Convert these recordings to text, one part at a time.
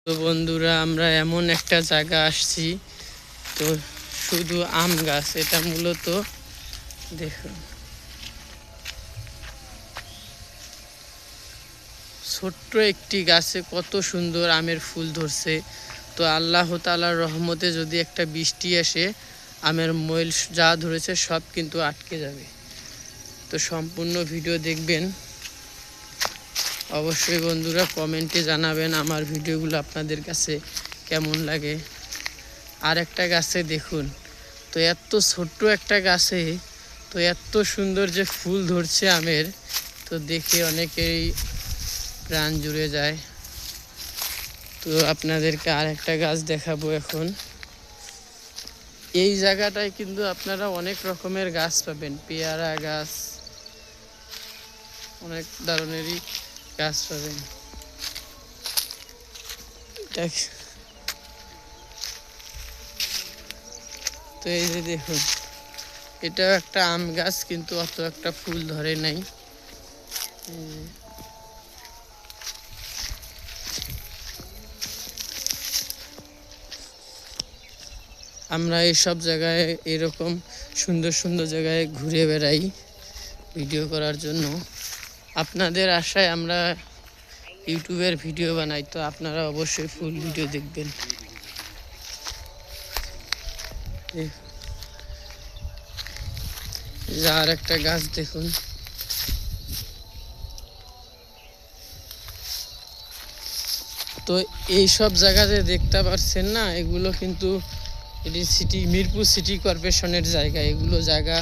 তো বন্ধুরা, আমরা এমন একটা জায়গা আসছি, তো শুধু আম গাছ। এটা মূলত দেখুন, ছোট্ট একটি গাছে কত সুন্দর আমের ফুল ধরছে। তো আল্লাহ তাআলার রহমতে যদি একটা বৃষ্টি আসে, আমের মইল যা ধরেছে সব কিন্তু আটকে যাবে। তো সম্পূর্ণ ভিডিও দেখবেন। অবশ্যই বন্ধুরা কমেন্টে জানাবেন আমার ভিডিওগুলো আপনাদের কাছে কেমন লাগে। আর একটা গাছে দেখুন, তো এত ছোট্ট একটা গাছে তো এত সুন্দর যে ফুল ধরছে আমের, তো দেখে অনেকেই প্রাণ জুড়ে যায়। তো আপনাদেরকে আর একটা গাছ দেখাবো এখন। এই জায়গাটায় কিন্তু আপনারা অনেক রকমের গাছ পাবেন, পেয়ারা গাছ, অনেক ধরনেরই গাছ পাবেন। তো এই যে দেখুন, এটাও একটা আম গাছ, কিন্তু অত একটা ফুল ধরে নাই। আমরা এইসব জায়গায় এরকম সুন্দর সুন্দর জায়গায় ঘুরে বেড়াই ভিডিও করার জন্য। আপনাদের আশায় আমরা ইউটিউবের ভিডিও বানাই, তো আপনারা অবশ্যই ফুল ভিডিও দেখবেন। আর একটা গাছ দেখুন, তো এই সব জায়গাতে দেখতে পাচ্ছেন না, এগুলো কিন্তু এটি মিরপুর সিটি কর্পোরেশনের জায়গা। এগুলো জায়গা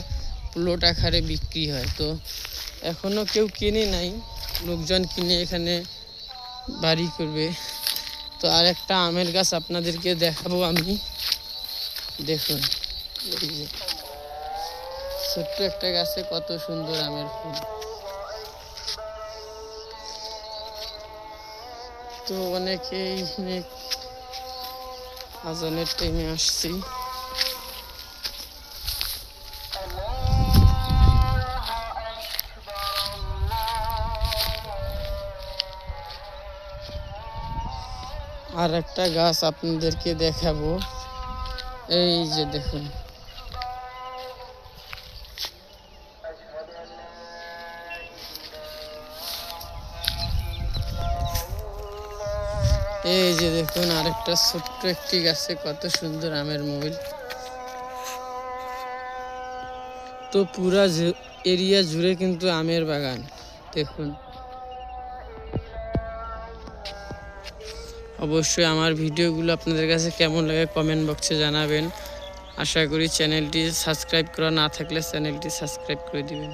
প্লট আকারে বিক্রি হয়, তো এখনো কেউ কিনে নাই, লোকজন কিনে এখানে বাড়ি করবে। তো আর একটা আমের গাছ আপনাদেরকে দেখাবো আমি। দেখুন, এই যে ছোট্ট একটা গাছে কত সুন্দর আমের ফুল। তো অনেকেই আজানের টাইমে আসছি। আর একটা গাছ আপনাদেরকে দেখাবো, এই যে দেখুন, এই যে দেখুন আরেকটা ছোট্ট একটি গাছে কত সুন্দর আমের মইল। তো পুরা এরিয়া জুড়ে কিন্তু আমের বাগান দেখুন। অবশ্যই আমার ভিডিওগুলো আপনাদের কাছে কেমন লাগে কমেন্ট বক্সে জানাবেন। আশা করি চ্যানেলটি সাবস্ক্রাইব করা না থাকলে চ্যানেলটি সাবস্ক্রাইব করে দিবেন।